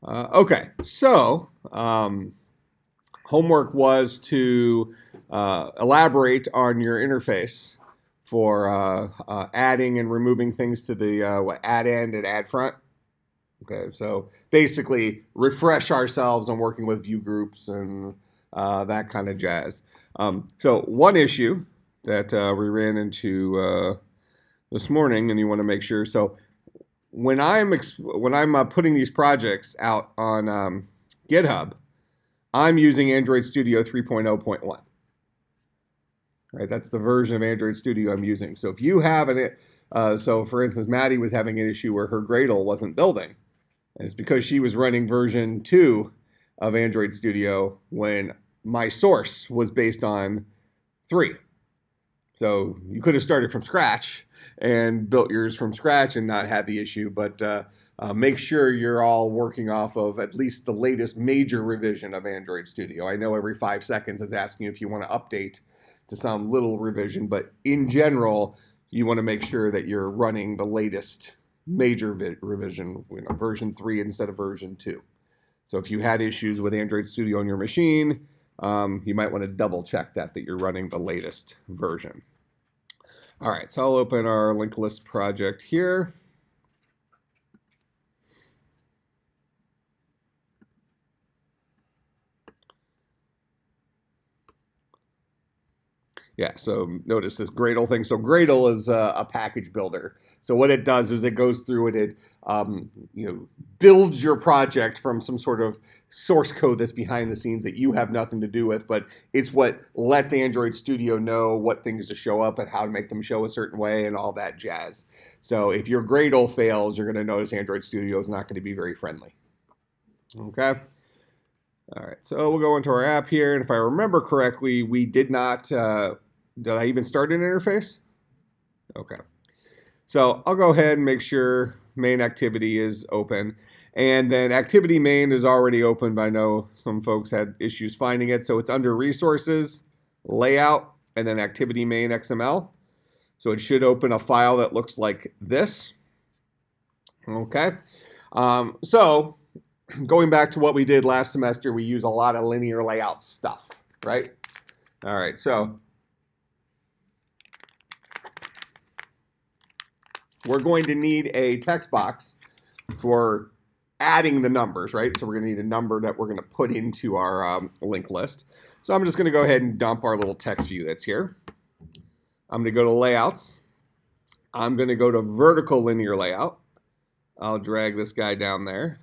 Okay, so homework was to elaborate on your interface for adding and removing things to the add end and add front. Okay, so basically refresh ourselves on working with view groups and that kind of jazz. So one issue that we ran into this morning, and you want to make sure. So when I'm putting these projects out on GitHub, I'm using Android Studio 3.0.1. Right, that's the version of Android Studio I'm using. So if you have so for instance, Maddie was having an issue where her Gradle wasn't building. And it's because she was running version 2 of Android Studio when my source was based on 3. So you could have started from scratch and built yours from scratch and not had the issue, but make sure you're all working off of at least the latest major revision of Android Studio. I know every 5 seconds it's asking you if you want to update to some little revision, but in general, you want to make sure that you're running the latest major revision, version 3 instead of version 2. So if you had issues with Android Studio on your machine, you might want to double check that you're running the latest version. All right, so I'll open our linked list project here. Yeah, so notice this Gradle thing. So Gradle is a package builder. So what it does is it goes through and it builds your project from some sort of source code that's behind the scenes that you have nothing to do with, but it's what lets Android Studio know what things to show up and how to make them show a certain way and all that jazz. So if your Gradle fails, you're going to notice Android Studio is not going to be very friendly. Okay. All right, so we'll go into our app here, and if I remember correctly, we did not. Did I even start an interface? Okay. So I'll go ahead and make sure main activity is open. And then activity main is already open, but I know some folks had issues finding it. So it's under resources, layout, and then activity main XML. So it should open a file that looks like this. Okay. So going back to what we did last semester, we use a lot of linear layout stuff, right? All right, so we're going to need a text box for adding the numbers, right? So we're going to need a number that we're going to put into our linked list. So I'm just going to go ahead and dump our little text view that's here. I'm going to go to layouts. I'm going to go to vertical linear layout. I'll drag this guy down there.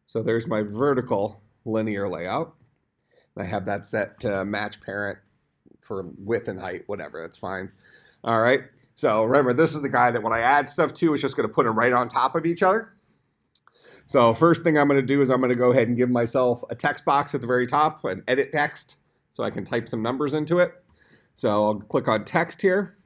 So there's my vertical linear layout. I have that set to match parent for width and height, whatever, that's fine. All right, so remember, this is the guy that when I add stuff to, it's just gonna put them right on top of each other. So first thing I'm gonna do is I'm gonna go ahead and give myself a text box at the very top and edit text so I can type some numbers into it. So I'll click on text here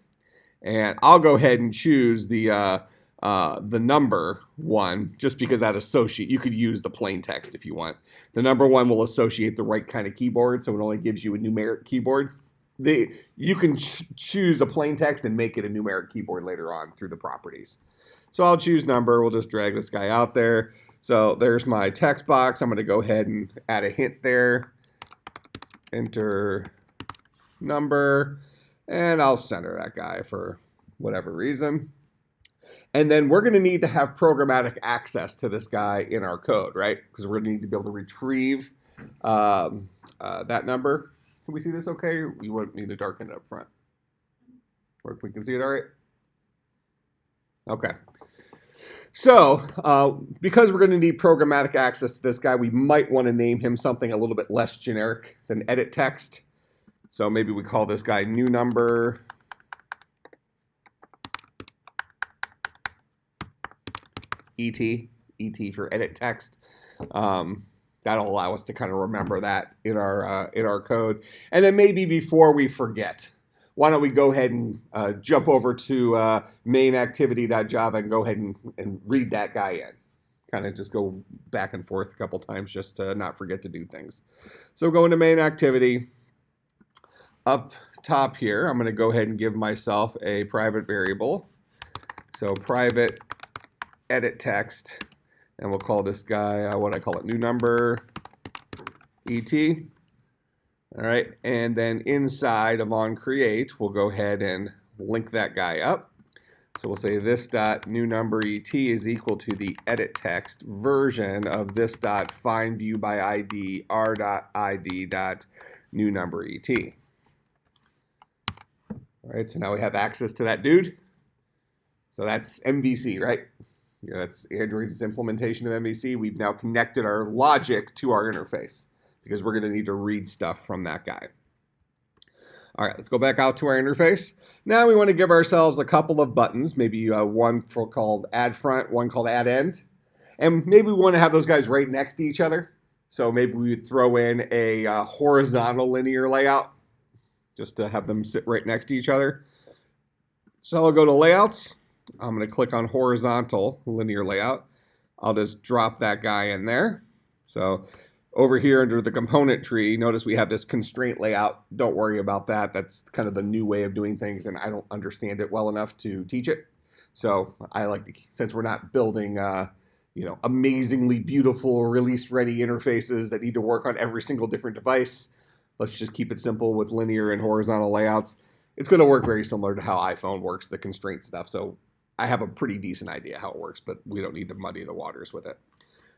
and I'll go ahead and choose the number 1, just because that you could use the plain text if you want. The number 1 will associate the right kind of keyboard, so it only gives you a numeric keyboard. You can choose a plain text and make it a numeric keyboard later on through the properties. So I'll choose number. We'll just drag this guy out there. So there's my text box. I'm going to go ahead and add a hint there. Enter number, and I'll center that guy for whatever reason. And then we're going to need to have programmatic access to this guy in our code, right? Because we're going to need to be able to retrieve that number. Can we see this okay? We won't need to darken it up front. Or if we can see it all right? Okay. So because we're going to need programmatic access to this guy, we might want to name him something a little bit less generic than edit text. So maybe we call this guy new number. ET for edit text. That'll allow us to kind of remember that in our code. And then maybe before we forget, why don't we go ahead and jump over to main activity.java and go ahead and read that guy in. Kind of just go back and forth a couple times just to not forget to do things. So go into main activity. Up top here, I'm going to go ahead and give myself a private variable. So private edit text And we'll call this guy, what I call it, new number ET. All right, and then inside of onCreate, we'll go ahead and link that guy up. So we'll say this dot new number ET is equal to the edit text version of this dot find view by ID r dot ID dot new number ET. All right, so now we have access to that dude. So that's MVC, right? Yeah, that's Android's implementation of MVC. We've now connected our logic to our interface because we're going to need to read stuff from that guy. All right, let's go back out to our interface. Now we want to give ourselves a couple of buttons, maybe one called add front, one called add end. And maybe we want to have those guys right next to each other. So maybe we would throw in a horizontal linear layout just to have them sit right next to each other. So I'll go to layouts. I'm going to click on horizontal linear layout. I'll just drop that guy in there. So over here under the component tree, notice we have this constraint layout. Don't worry about that. That's kind of the new way of doing things, and I don't understand it well enough to teach it. So I like to, since we're not building amazingly beautiful release-ready interfaces that need to work on every single different device, let's just keep it simple with linear and horizontal layouts. It's going to work very similar to how iPhone works, the constraint stuff. So I have a pretty decent idea how it works, but we don't need to muddy the waters with it.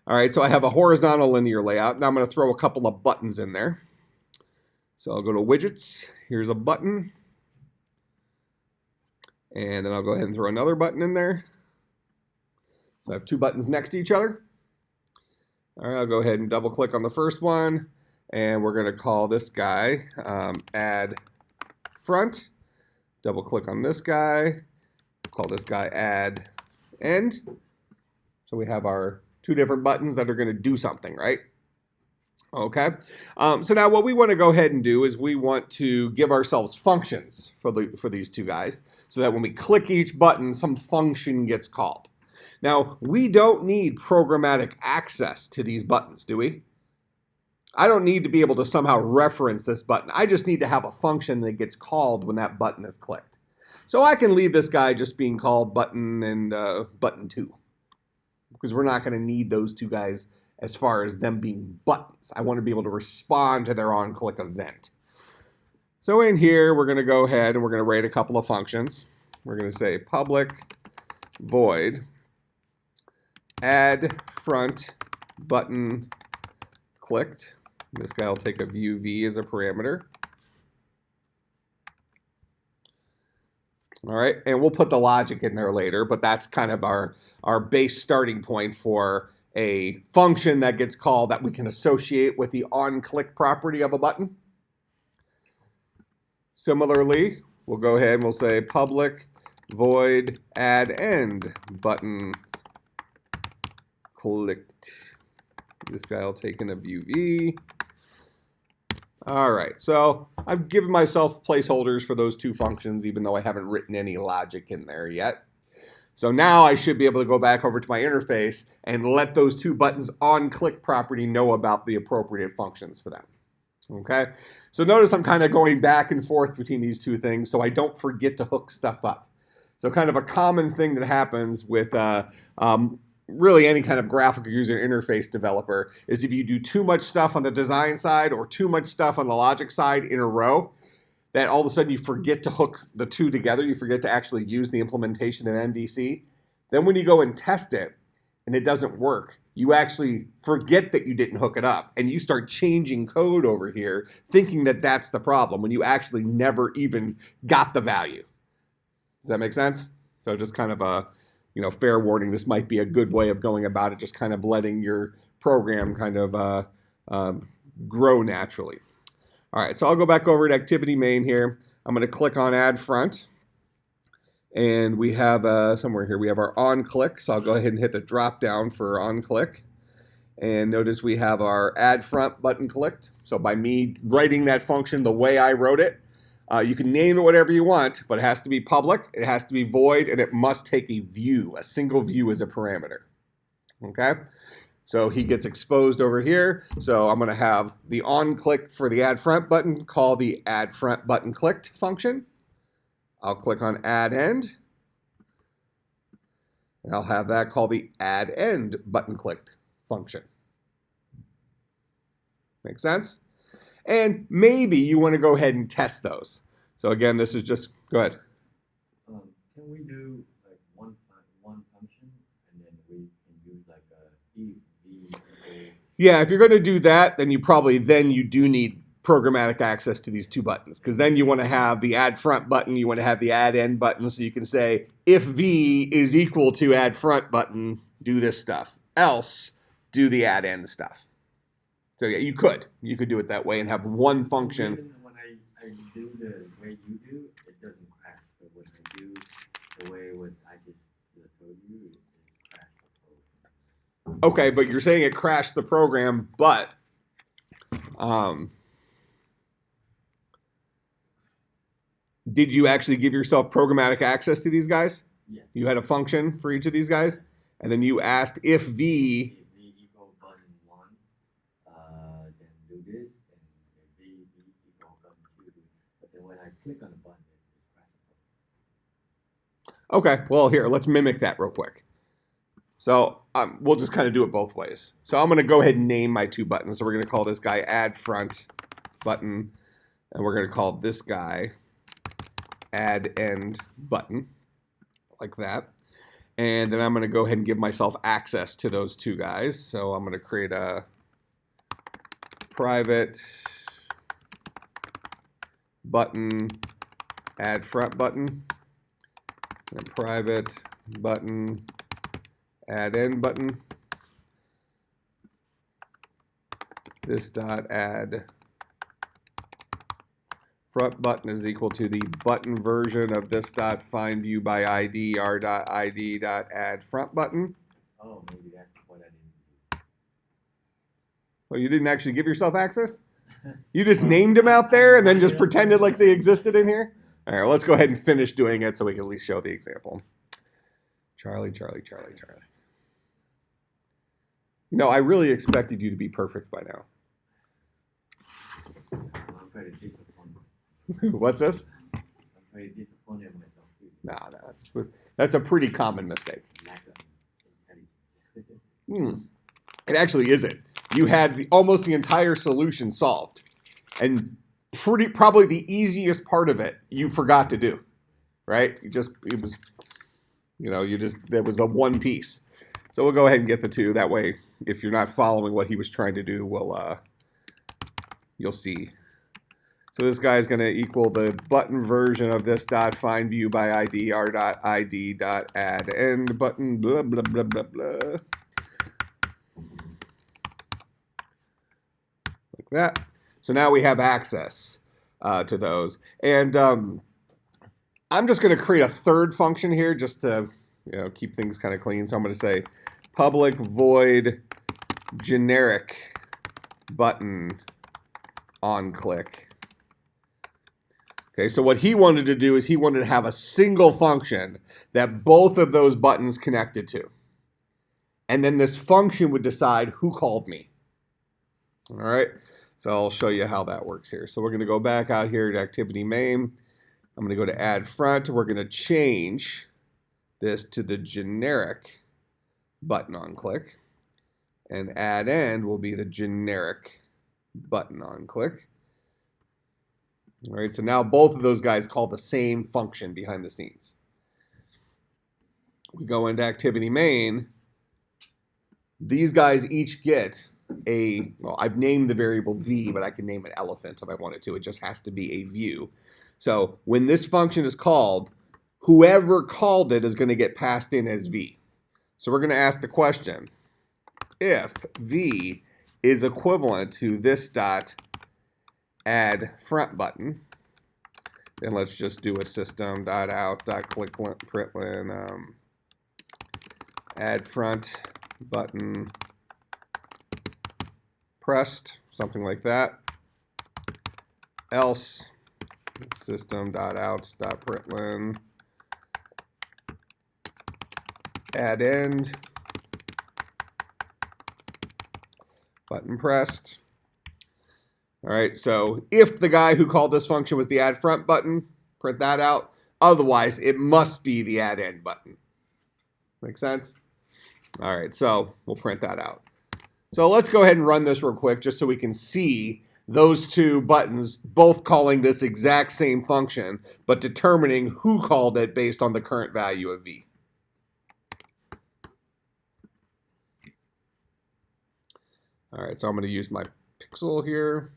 All right, so I have a horizontal linear layout. Now I'm going to throw a couple of buttons in there. So I'll go to widgets. Here's a button. And then I'll go ahead and throw another button in there. So I have two buttons next to each other. All right, I'll go ahead and double click on the first one. And we're going to call this guy add front. Double click on this guy. Call this guy add end. So we have our two different buttons that are going to do something, right? Okay. So now what we want to go ahead and do is we want to give ourselves functions for these two guys so that when we click each button, some function gets called. Now, we don't need programmatic access to these buttons, do we? I don't need to be able to somehow reference this button. I just need to have a function that gets called when that button is clicked. So I can leave this guy just being called button and button 2 because we're not going to need those two guys as far as them being buttons. I want to be able to respond to their on-click event. So in here, we're going to go ahead and we're going to write a couple of functions. We're going to say public void add front button clicked. This guy will take a view v as a parameter. All right, and we'll put the logic in there later, but that's kind of our base starting point for a function that gets called that we can associate with the on-click property of a button. Similarly, we'll go ahead and we'll say public void add end button clicked. This guy will take in a view v. All right, so I've given myself placeholders for those two functions, even though I haven't written any logic in there yet. So now I should be able to go back over to my interface and let those two buttons on click property know about the appropriate functions for them. Okay, so notice I'm kind of going back and forth between these two things so I don't forget to hook stuff up. So kind of a common thing that happens with really any kind of graphical user interface developer is if you do too much stuff on the design side or too much stuff on the logic side in a row, that all of a sudden you forget to hook the two together, you forget to actually use the implementation of MVC. Then when you go and test it and it doesn't work, you actually forget that you didn't hook it up and you start changing code over here thinking that that's the problem when you actually never even got the value. Does that make sense? So just kind of a fair warning, this might be a good way of going about it, just kind of letting your program kind of grow naturally. All right, so I'll go back over to activity main here. I'm going to click on add front. And we have somewhere here, we have our on click. So I'll go ahead and hit the drop down for on click. And notice we have our add front button clicked. So by me writing that function the way I wrote it, you can name it whatever you want, but it has to be public, it has to be void, and it must take a view, a single view as a parameter. Okay? So he gets exposed over here. So I'm going to have the on click for the add front button call the add front button clicked function. I'll click on add end. And I'll have that called the add end button clicked function. Make sense? And maybe you want to go ahead and test those. So again, this is just, go ahead. Can we do like one function and then we can use like a if, v, Yeah, if you're going to do that, then you do need programmatic access to these two buttons, because then you want to have the add front button, you want to have the add end button, so you can say if v is equal to add front button, do this stuff, else do the add end stuff. So yeah, you could do it that way and have one function. Even when I do the way you do, it doesn't crash. But when I do the way I just told you, it crashes the program. Okay, but you're saying it crashed the program, but did you actually give yourself programmatic access to these guys? Yeah. You had a function for each of these guys, and then you asked if v equal button 1, then do this, and if v equal button 2, but then when I click on the button, it crashes. Okay, well here, let's mimic that real quick. So we'll just kind of do it both ways. So I'm going to go ahead and name my two buttons. So we're going to call this guy add front button, and we're going to call this guy add end button, like that. And then I'm going to go ahead and give myself access to those two guys. So I'm going to create a private button add front button, and private button add end button. This dot add front button is equal to the button version of this dot find view by ID r dot ID dot add front button. Oh, maybe that's what I didn't do. Well, you didn't actually give yourself access? You just named them out there and then just pretended like they existed in here? All right, well, let's go ahead and finish doing it so we can at least show the example. Charlie, Charlie, Charlie, Charlie. You know, I really expected you to be perfect by now. I'm very disappointed. What's this? I'm very disappointed in myself too. No, that's a pretty common mistake. Lack of intelligence. It actually isn't. You had almost the entire solution solved, and probably the easiest part of it you forgot to do, right? There was the one piece. So we'll go ahead and get the two. That way, if you're not following what he was trying to do, you'll see. So this guy is going to equal the button version of this dot find view by ID r dot ID dot add end button blah blah blah blah blah. Like that. So now we have access to those, and I'm just going to create a third function here just to keep things kind of clean. So I'm going to say public void generic button on click. Okay, so what he wanted to do is he wanted to have a single function that both of those buttons connected to. And then this function would decide who called me. All right, so I'll show you how that works here. So we're going to go back out here to activity main. I'm going to go to add front. We're going to change this to the generic button on click, and add end will be the generic button on click. All right, so now both of those guys call the same function behind the scenes. We go into activity main. These guys each get I've named the variable v, but I can name it elephant if I wanted to. It just has to be a view. So when this function is called, whoever called it is going to get passed in as v. So we're going to ask the question, if v is equivalent to this dot add front button, then let's just do a system.out.println add front button pressed, something like that. Else system.out.println add end button pressed. All right, so if the guy who called this function was the add front button, print that out. Otherwise, it must be the add end button. Make sense? All right, so we'll print that out. So let's go ahead and run this real quick just so we can see those two buttons both calling this exact same function, but determining who called it based on the current value of v. All right, so I'm going to use my pixel here.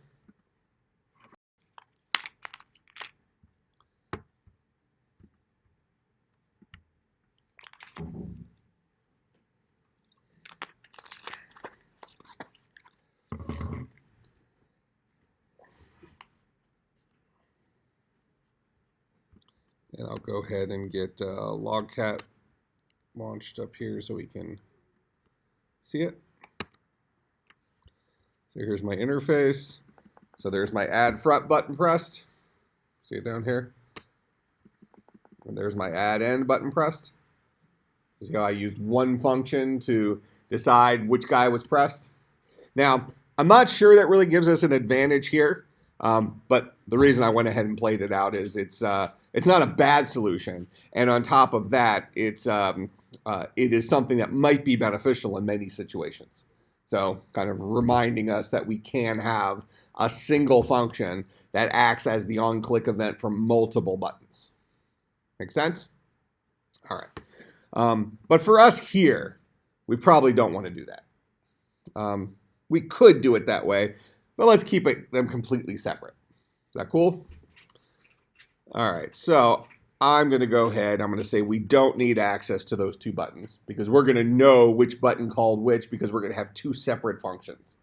And I'll go ahead and get logcat launched up here so we can see it. So here's my interface. So there's my add front button pressed. See it down here? And there's my add end button pressed. See how I used one function to decide which guy was pressed? Now, I'm not sure that really gives us an advantage here, but the reason I went ahead and played it out is it's not a bad solution, and on top of that, it is something that might be beneficial in many situations. So kind of reminding us that we can have a single function that acts as the on-click event for multiple buttons. Make sense? All right. But for us here, we probably don't want to do that. We could do it that way, but let's keep them completely separate. Is that cool? All right, so I'm going to go ahead. I'm going to say we don't need access to those two buttons because we're going to know which button called which because we're going to have two separate functions.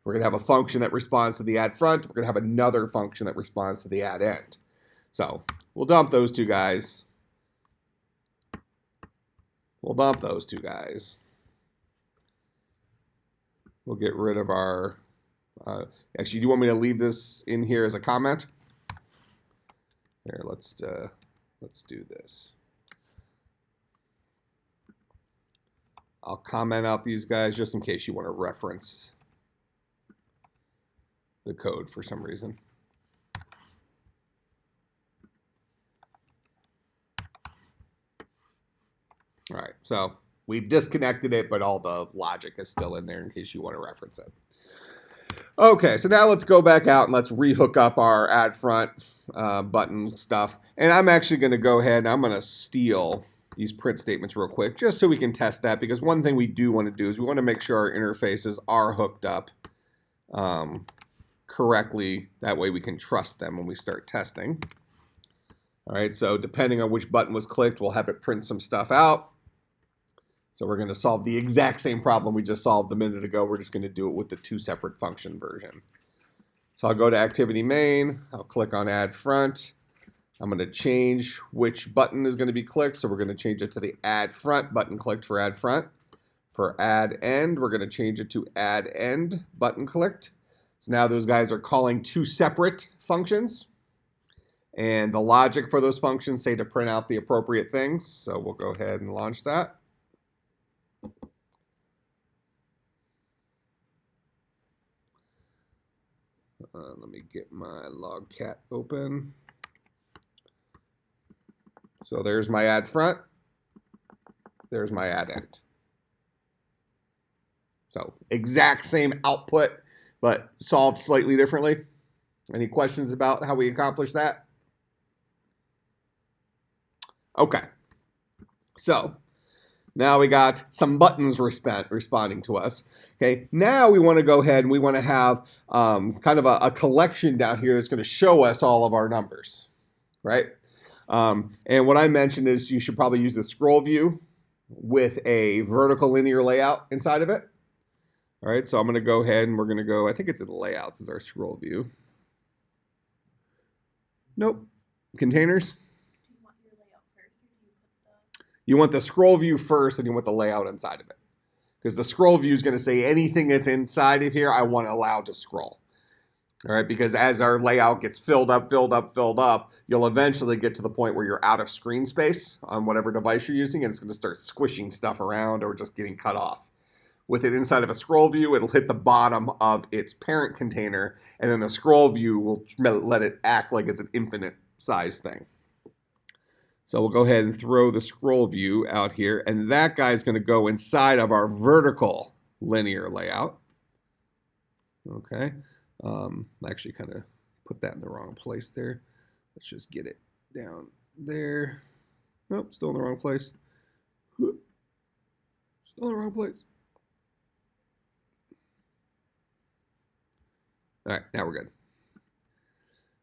We're going to have a function that responds to the add front. We're going to have another function that responds to the add end. So we'll dump those two guys. We'll dump those two guys. We'll get rid of our... actually, do you want me to leave this in here as a comment? Here, let's do this. I'll comment out these guys just in case you want to reference the code for some reason. All right, so we disconnected it, but all the logic is still in there in case you want to reference it. Okay, so now let's go back out and let's rehook up our add front button stuff. And I'm actually going to go ahead and I'm going to steal these print statements real quick just so we can test that, because one thing we do want to do is we want to make sure our interfaces are hooked up correctly. That way we can trust them when we start testing. All right, so depending on which button was clicked, we'll have it print some stuff out. So we're going to solve the exact same problem we just solved a minute ago. We're just going to do it with the two separate function version. So I'll go to activity main. I'll click on add front. I'm going to change which button is going to be clicked. So we're going to change it to the add front button clicked for add front. For add end, we're going to change it to add end button clicked. So now those guys are calling two separate functions. And the logic for those functions say to print out the appropriate things. So we'll go ahead and launch that. Let me get my logcat open. So there's my add front. There's my add end. So exact same output, but solved slightly differently. Any questions about how we accomplish that? Okay. So now we got some buttons responding to us. Okay, now we want to go ahead and we want to have kind of a collection down here that's going to show us all of our numbers, right? And what I mentioned is you should probably use the scroll view with a vertical linear layout inside of it. All right, so I'm going to go ahead and we're going to go, I think it's in layouts is our scroll view. Nope, containers. You want the scroll view first, and you want the layout inside of it. Because the scroll view is going to say anything that's inside of here, I want to allow to scroll. All right, because as our layout gets filled up, you'll eventually get to the point where you're out of screen space on whatever device you're using, and it's going to start squishing stuff around or just getting cut off. With it inside of a scroll view, it'll hit the bottom of its parent container, and then the scroll view will let it act like it's an infinite size thing. So we'll go ahead and throw the scroll view out here, and that guy's going to go inside of our vertical linear layout. Okay, I actually kind of put that in the wrong place there. Let's just get it down there. Nope, still in the wrong place. Still in the wrong place. All right, now we're good.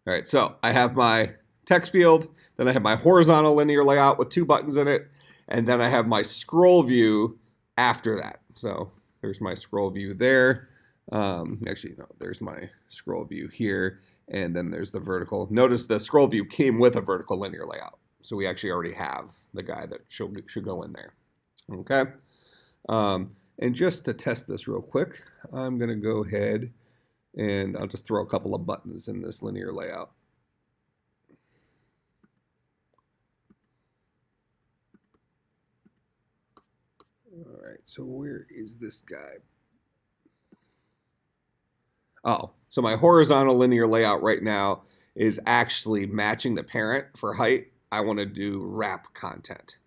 All right, so I have my text field, then I have my horizontal linear layout with 2 buttons in it, and then I have my scroll view after that. So there's my scroll view there. Actually, no, there's my scroll view here, and then there's the vertical. Notice the scroll view came with a vertical linear layout, so we actually already have the guy that should go in there. Okay, and just to test this real quick, I'm going to go ahead and I'll just throw a couple of buttons in this linear layout. All right, so where is this guy? Oh, so my horizontal linear layout right now is actually matching the parent for height. I want to do wrap content.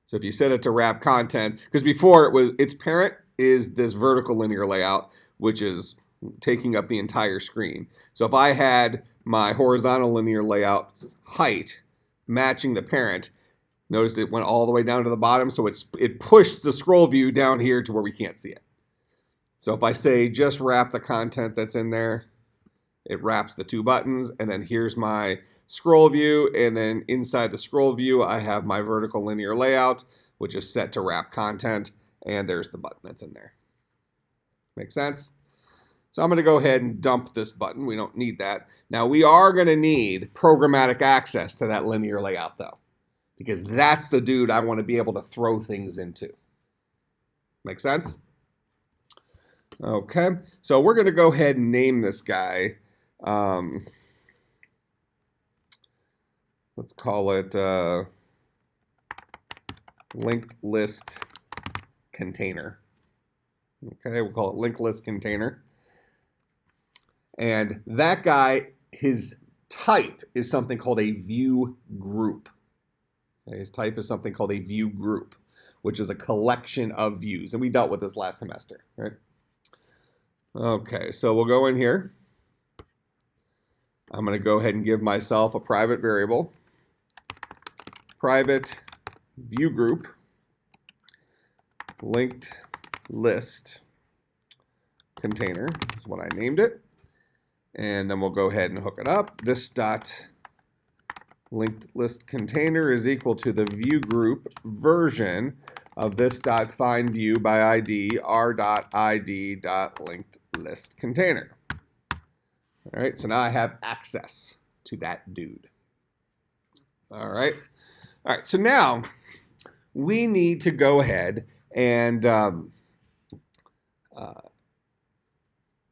So if you set it to wrap content, because before its parent is this vertical linear layout, which is taking up the entire screen. So if I had my horizontal linear layout height matching the parent, notice it went all the way down to the bottom, so it pushed the scroll view down here to where we can't see it. So if I say just wrap the content that's in there, it wraps the 2 buttons, and then here's my scroll view, and then inside the scroll view I have my vertical linear layout, which is set to wrap content, and there's the button that's in there. Make sense? So I'm going to go ahead and dump this button. We don't need that. Now we are going to need programmatic access to that linear layout though, because that's the dude I want to be able to throw things into. Make sense? Okay, so we're going to go ahead and name this guy. Let's call it linked list container. Okay, we'll call it linked list container. And that guy, his type is something called a view group. Okay, his type is something called a view group, which is a collection of views. And we dealt with this last semester, right? Okay, so we'll go in here. I'm going to go ahead and give myself a private variable. Private view group linked list container is what I named it. And then we'll go ahead and hook it up. This dot linked list container is equal to the view group version of this dot find view by ID r.id dot linked list container. All right, so now I have access to that dude. All right, so now we need to go ahead and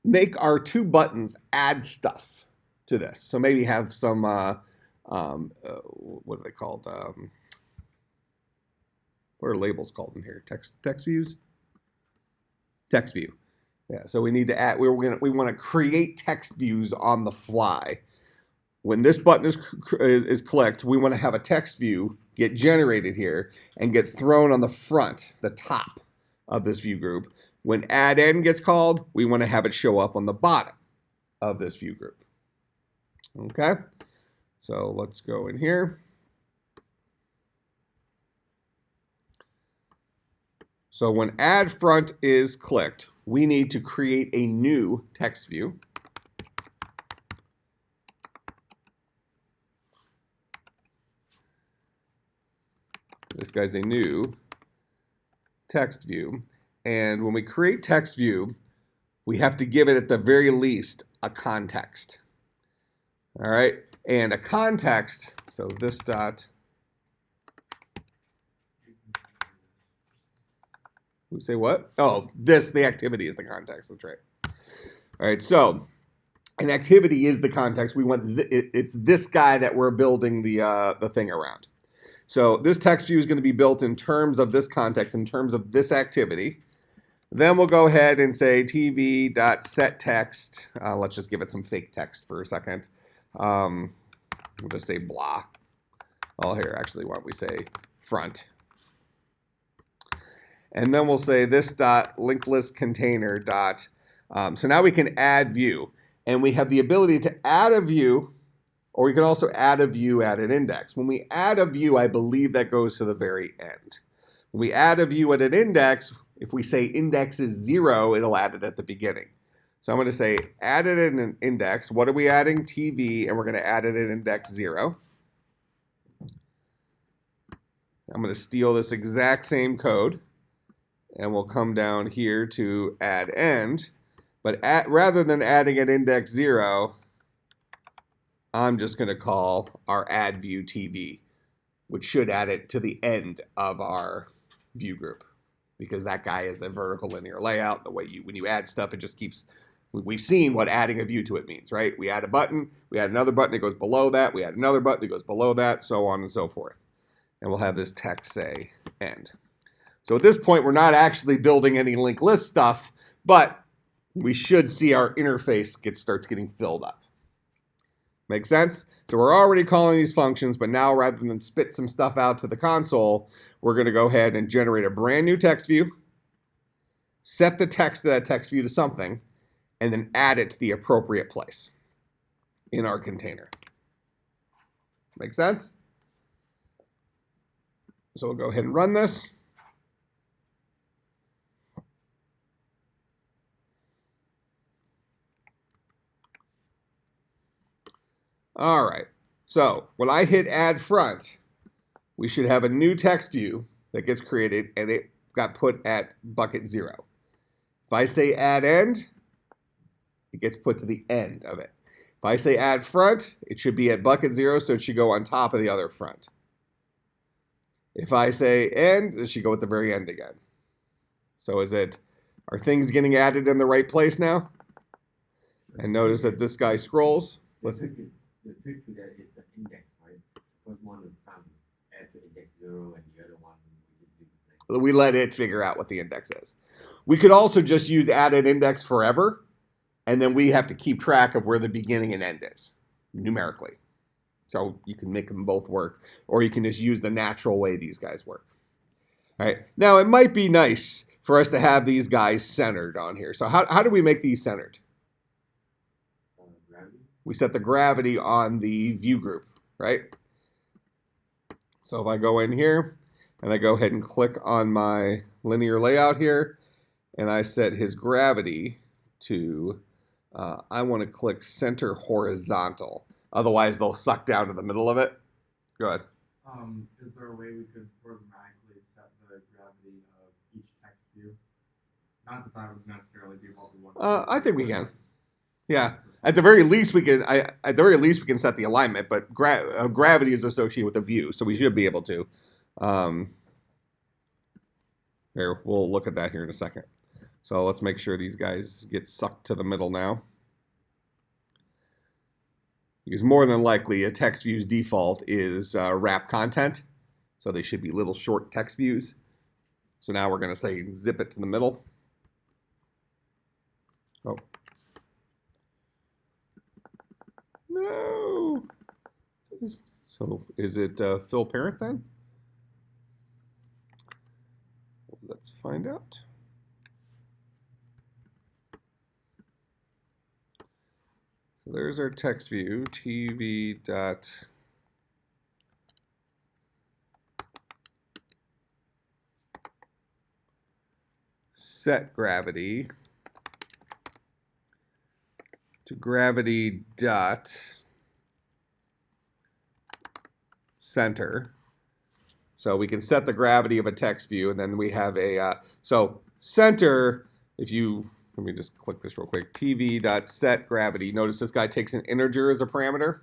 make our 2 buttons add stuff to this. So maybe have some, what are they called? What are labels called in here? Text views? Text view. Yeah, so we need to add, we want to create text views on the fly. When this button is clicked, we want to have a text view get generated here and get thrown on the front, the top of this view group. When add n gets called, we want to have it show up on the bottom of this view group. Okay, so let's go in here. So when add front is clicked, we need to create a new text view. This guy's a new text view. And when we create text view, we have to give it at the very least a context. All right, and a context, so this dot, we say what? Oh, the activity is the context, that's right. All right, so an activity is the context. We want, it's this guy that we're building the thing around. So this text view is going to be built in terms of this context, in terms of this activity. Then we'll go ahead and say tv.setText. Let's just give it some fake text for a second. We'll just say blah. Oh, here, actually, why don't we say front? And then we'll say this dot linked list container dot. So now we can add view. And we have the ability to add a view, or we can also add a view at an index. When we add a view, I believe that goes to the very end. When we add a view at an index, if we say index is 0, it'll add it at the beginning. So I'm going to say add it in an index. What are we adding? TV, and we're going to add it at index 0. I'm going to steal this exact same code, and we'll come down here to add end. But rather than adding at index 0, I'm just going to call our add view TV, which should add it to the end of our view group, because that guy is a vertical linear layout. The way when you add stuff, it just keeps. We've seen what adding a view to it means, right? We add a button, we add another button, it goes below that, we add another button, it goes below that, so on and so forth. And we'll have this text say end. So at this point, we're not actually building any linked list stuff, but we should see our interface starts getting filled up. Make sense? So we're already calling these functions, but now rather than spit some stuff out to the console, we're going to go ahead and generate a brand new text view, set the text of that text view to something, and then add it to the appropriate place in our container. Make sense? So we'll go ahead and run this. All right, so when I hit add front, we should have a new text view that gets created, and it got put at bucket 0. If I say add end, it gets put to the end of it. If I say add front, it should be at bucket 0, so it should go on top of the other front. If I say end, it should go at the very end again. So are things getting added in the right place now? And notice that this guy scrolls. Let's see. The trick to that is the index, right? The first one is found add to index 0, and the other one we just do the thing. We let it figure out what the index is. We could also just use add an index forever, and then we have to keep track of where the beginning and end is numerically. So you can make them both work, or you can just use the natural way these guys work. All right. Now, it might be nice for us to have these guys centered on here. So how do we make these centered? Gravity. We set the gravity on the view group, right? So if I go in here, and I go ahead and click on my linear layout here, and I set his gravity to, I want to click center horizontal. Otherwise, they'll suck down to the middle of it. Go ahead. Is there a way we could programmatically set the gravity of each text view? Not that that would necessarily be what we want. I think we can. Yeah. At the very least, we can. At the very least, we can set the alignment. But gravity is associated with the view, so we should be able to. Here, we'll look at that here in a second. So let's make sure these guys get sucked to the middle now. Because more than likely, a text view's default is wrap content. So they should be little short text views. So now we're going to say zip it to the middle. Oh. No. So is it fill parent then? Let's find out. So there's our text view, TV dot set gravity to gravity dot center. So we can set the gravity of a text view, and then we have a, so center, if you, let me just click this real quick, TV.set gravity. Notice this guy takes an integer as a parameter.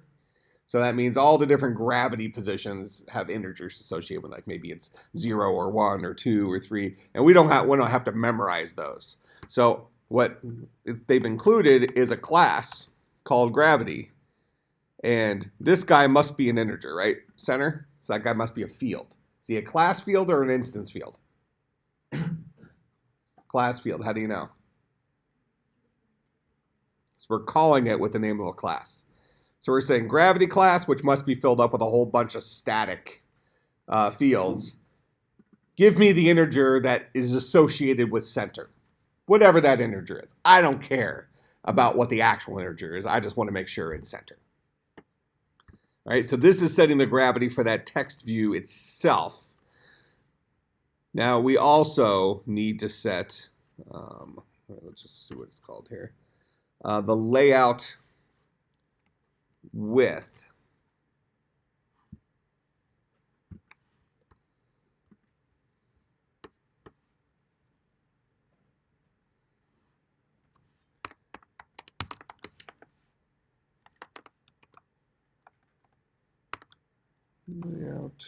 So that means all the different gravity positions have integers associated with, like maybe it's 0 or 1 or 2 or 3, and we don't have to memorize those. So what they've included is a class called gravity, and this guy must be an integer, right? Center. So that guy must be a field. Is he a class field or an instance field? Class field. How do you know? So we're calling it with the name of a class. So we're saying gravity class, which must be filled up with a whole bunch of static fields. Give me the integer that is associated with center, whatever that integer is. I don't care about what the actual integer is. I just want to make sure it's center. All right, so this is setting the gravity for that text view itself. Now we also need to set, let's just see what it's called here, the layout width. Layout.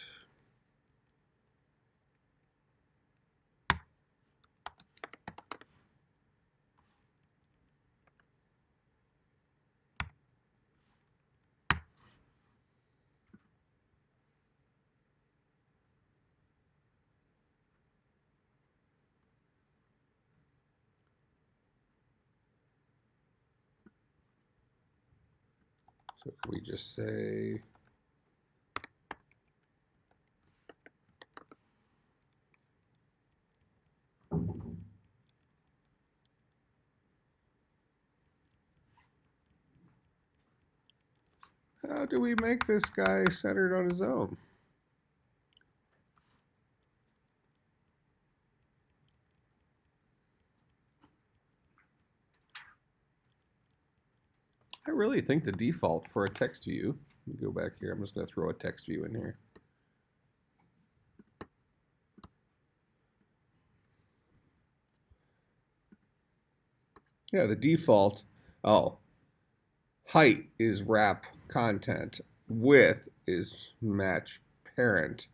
So can we just say how do we make this guy centered on his own? I really think the default for a text view, let me go back here, I'm just going to throw a text view in here. Yeah, the default, height is wrap content, width is match parent.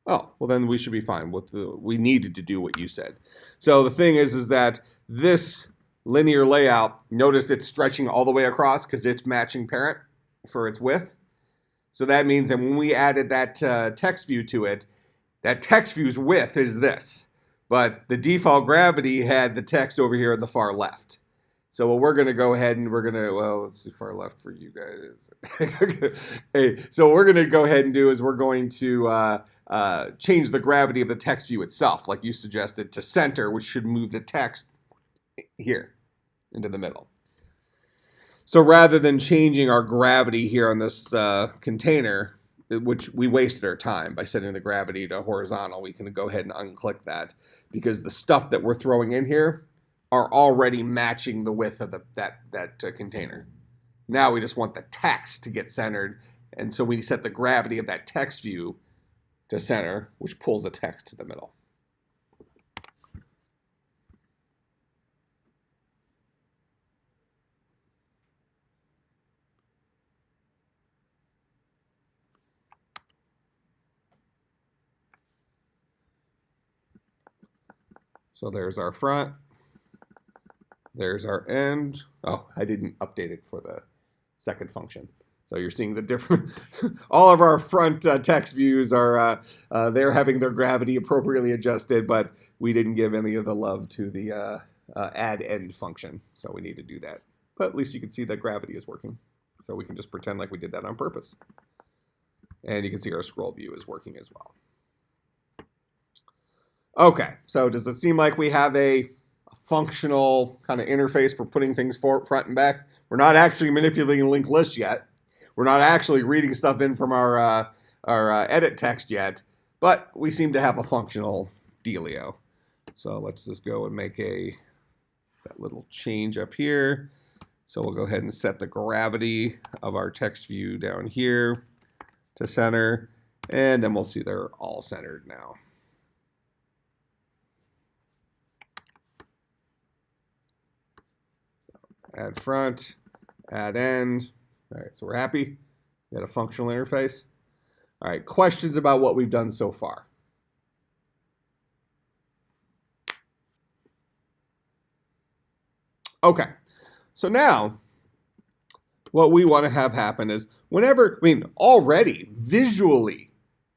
Oh, well then we should be fine. We needed to do what you said. So the thing is that this linear layout, notice it's stretching all the way across because it's matching parent for its width. So that means that when we added that text view to it, that text view's width is this. But the default gravity had the text over here on the far left. So what we're going to go ahead and we're going to, well, let's see, far left for you guys. Hey, so what we're going to go ahead and do is we're going to change the gravity of the text view itself, like you suggested, to center, which should move the text here into the middle. So rather than changing our gravity here on this container, which we wasted our time by setting the gravity to horizontal, we can go ahead and unclick that because the stuff that we're throwing in here are already matching the width of that container. Now we just want the text to get centered, and so we set the gravity of that text view to center, which pulls the text to the middle. So there's our front. There's our end. Oh, I didn't update it for the second function. So you're seeing the different, all of our front text views are, they're having their gravity appropriately adjusted, but we didn't give any of the love to the add end function. So we need to do that. But at least you can see that gravity is working. So we can just pretend like we did that on purpose. And you can see our scroll view is working as well. Okay, so does it seem like we have a functional kind of interface for putting things front and back? We're not actually manipulating linked lists yet. We're not actually reading stuff in from our edit text yet, but we seem to have a functional dealio. So let's just go and make that little change up here. So we'll go ahead and set the gravity of our text view down here to center, and then we'll see they're all centered now. Add front, add end. All right, so we're happy. We got a functional interface. All right, questions about what we've done so far? Okay, so now what we want to have happen is whenever, already visually,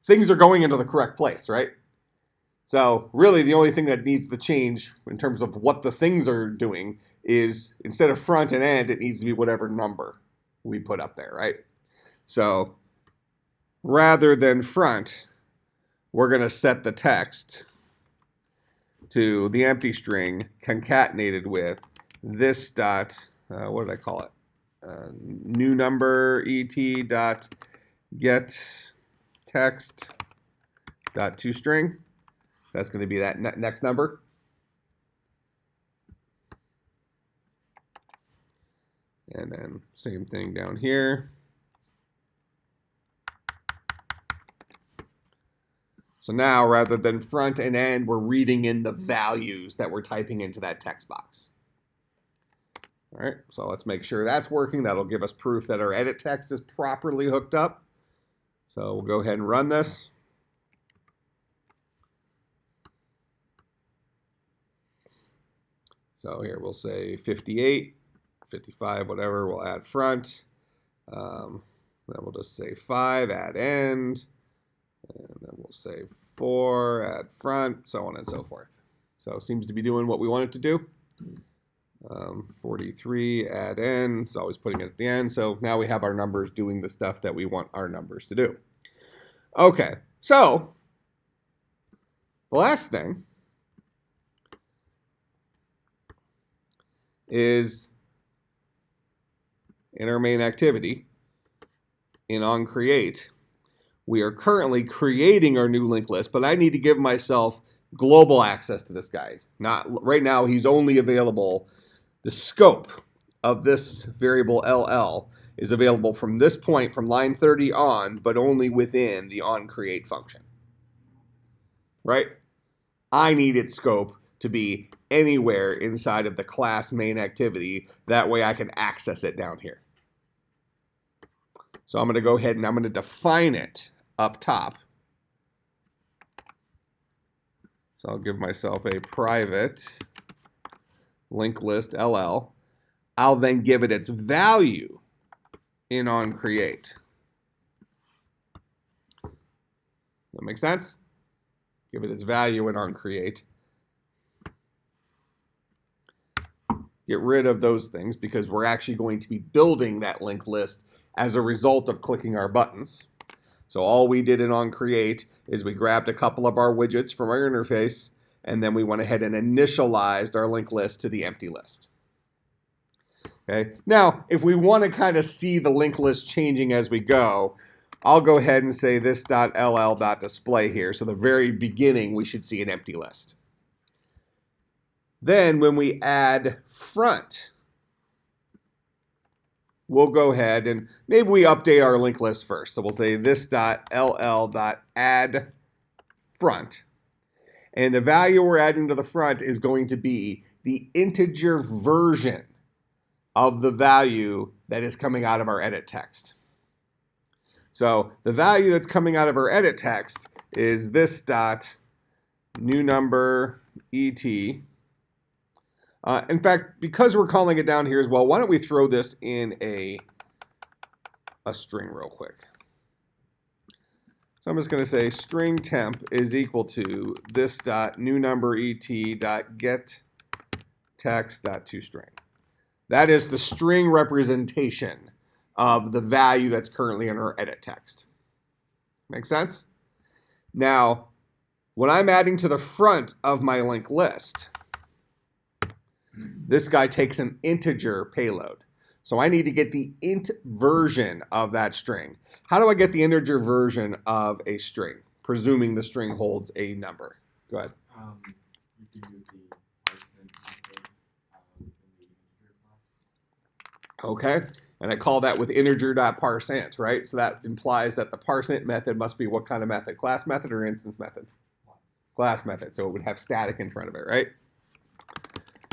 things are going into the correct place, right? So really the only thing that needs to change in terms of what the things are doing is instead of front and end, it needs to be whatever number we put up there, right? So rather than front, we're going to set the text to the empty string concatenated with this dot, what did I call it? New number et dot get text dot toString. That's going to be that next number. And then same thing down here. So now, rather than front and end, we're reading in the values that we're typing into that text box. All right, so let's make sure that's working. That'll give us proof that our edit text is properly hooked up. So we'll go ahead and run this. So here we'll say 58, 55, whatever. We'll add front. Then we'll just say 5, add end. And then we'll say 4, add front, so on and so forth. So it seems to be doing what we want it to do. 43, add end. It's always putting it at the end. So now we have our numbers doing the stuff that we want our numbers to do. Okay, so the last thing is in our main activity in onCreate. We are currently creating our new linked list, but I need to give myself global access to this guy. Not right now, he's only available. The scope of this variable LL is available from this point, from line 30 on, but only within the onCreate function. Right? I need its scope to be anywhere inside of the class main activity. That way I can access it down here. So I'm going to go ahead and I'm going to define it up top. So I'll give myself a private linked list LL. I'll then give it its value in onCreate. That make sense? Give it its value in onCreate. Get rid of those things because we're actually going to be building that linked list as a result of clicking our buttons. So all we did in onCreate is we grabbed a couple of our widgets from our interface, and then we went ahead and initialized our linked list to the empty list. Okay. Now, if we want to kind of see the linked list changing as we go, I'll go ahead and say this .ll.display here. So the very beginning, we should see an empty list. Then when we add front, we'll go ahead and maybe we update our linked list first. So we'll say this.ll.add front. And the value we're adding to the front is going to be the integer version of the value that is coming out of our edit text. So the value that's coming out of our edit text is this dot new number et. In fact, because we're calling it down here as well, why don't we throw this in a string real quick. So I'm just going to say string temp is equal to this dot new number et dot get text dot toString. That is the string representation of the value that's currently in our edit text. Make sense? Now, when I'm adding to the front of my linked list, this guy takes an integer payload. So I need to get the int version of that string. How do I get the integer version of a string, presuming the string holds a number? Go ahead. You can use the parsing method within the integer class. Okay, and I call that with integer.parseInt, right? So that implies that the parseInt method must be what kind of method? Class method or instance method? Class method, so it would have static in front of it, right?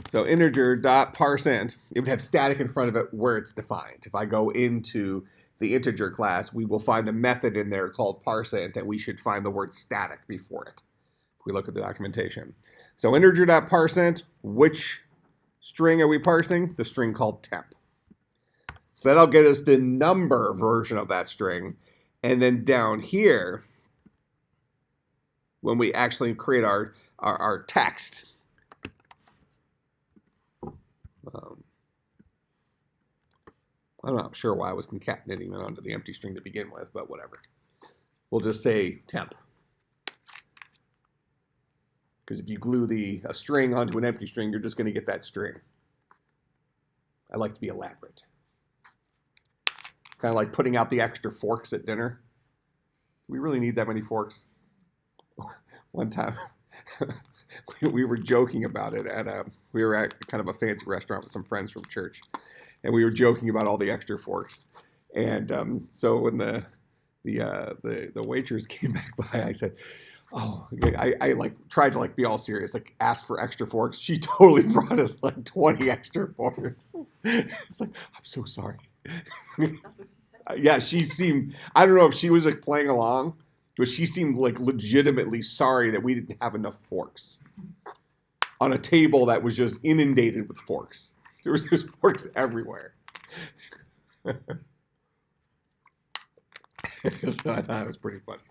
So integer.parseInt, it would have static in front of it where it's defined. If I go into the integer class, we will find a method in there called parseInt, and we should find the word static before it. If we look at the documentation. So integer.parseInt, which string are we parsing? The string called temp. So that'll get us the number version of that string. And then down here, when we actually create our text, I'm not sure why I was concatenating that onto the empty string to begin with, but whatever. We'll just say temp. Because if you glue a string onto an empty string, you're just going to get that string. I like to be elaborate. It's kind of like putting out the extra forks at dinner. Do we really need that many forks? One time, we were joking about it we were at kind of a fancy restaurant with some friends from church, and we were joking about all the extra forks. And so when the waitress came back by, I said, "Oh," I like tried to like be all serious, like ask for extra forks. She totally brought us like 20 extra forks. It's like, I'm so sorry. Yeah, she seemed, I don't know if she was like playing along, but she seemed like legitimately sorry that we didn't have enough forks on a table that was just inundated with forks. There was just forks everywhere. So I thought it was pretty funny.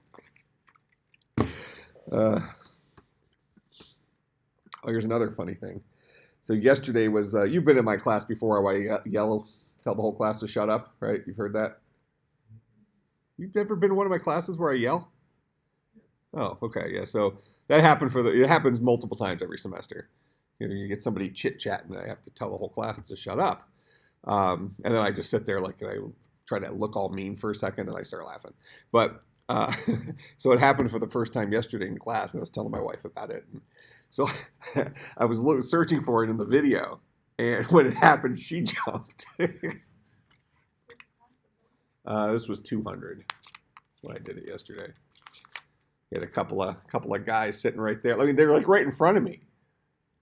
Here's another funny thing. So yesterday was, you've been in my class before where I yell, tell the whole class to shut up, right? You've heard that? You've never been in one of my classes where I yell? Oh, okay, yeah. So that happened it happens multiple times every semester. You know, you get somebody chit-chatting and I have to tell the whole class to shut up. And then I just sit there like I try to look all mean for a second, and I start laughing. But so it happened for the first time yesterday in class, and I was telling my wife about it. And so I was searching for it in the video, and when it happened, she jumped. This was 200 when I did it yesterday. We had a couple of guys sitting right there. I mean, they're like right in front of me,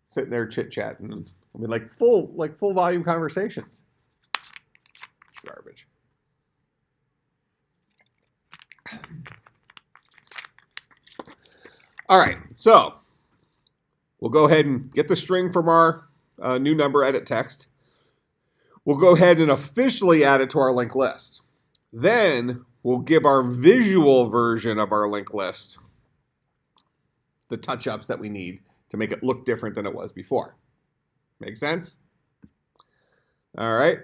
sitting there chit-chatting. I mean, like full volume conversations. It's garbage. All right, so we'll go ahead and get the string from our new number edit text. We'll go ahead and officially add it to our linked list. Then we'll give our visual version of our linked list the touch-ups that we need to make it look different than it was before. Make sense? All right.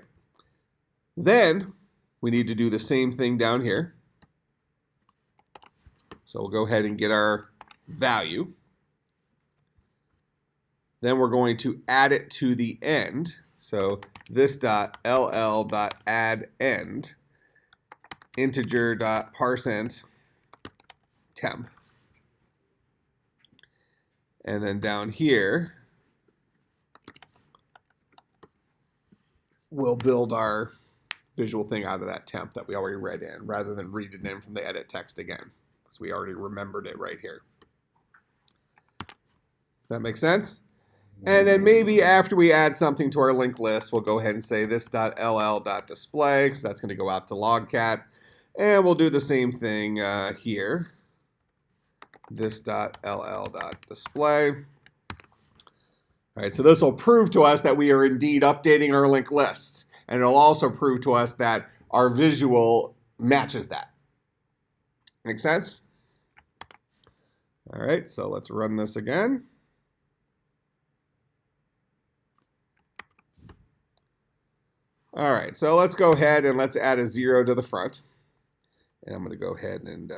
Then we need to do the same thing down here. So we'll go ahead and get our value. Then we're going to add it to the end. So this dot ll dot add end integer dot parseInt temp. And then down here, we'll build our visual thing out of that temp that we already read in, rather than read it in from the edit text again, because we already remembered it right here. That makes sense? And then maybe after we add something to our linked list, we'll go ahead and say this.ll.display, because that's going to go out to logcat. And we'll do the same thing here. This.ll.display. All right, so this will prove to us that we are indeed updating our linked lists. And it'll also prove to us that our visual matches that. Make sense? All right, so let's run this again. All right, so let's go ahead and let's add a 0 to the front. And I'm going to go ahead and,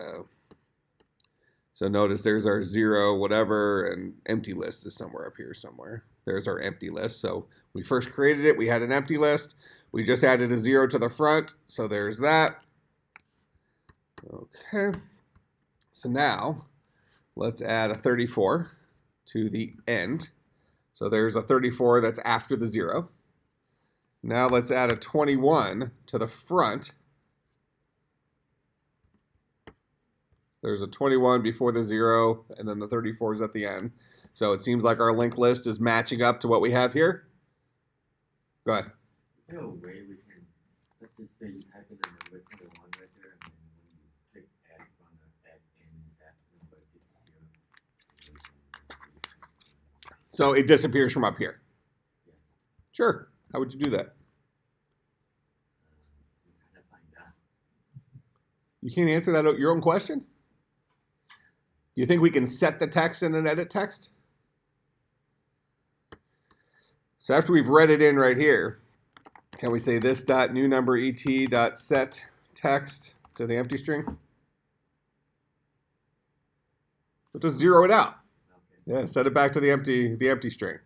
so notice there's our 0, whatever, and empty list is somewhere up here somewhere. There's our empty list. So we first created it, we had an empty list. We just added a 0 to the front, so there's that. Okay, so now let's add a 34 to the end. So there's a 34 that's after the 0. Now let's add a 21 to the front. There's a 21 before the 0, and then the 34 is at the end. So it seems like our linked list is matching up to what we have here. Go ahead. Is there a way we can, let's just say you type in the number 21 right there, and then when you click add on the add in, that number disappears. So it disappears from up here. Yeah. Sure. How would you do that? We gotta find out. You can't answer that your own question? Do you think we can set the text in an edit text? So after we've read it in right here, can we say this dot new number et dot set text to the empty string? We'll just zero it out. Okay. Yeah, set it back to the empty string.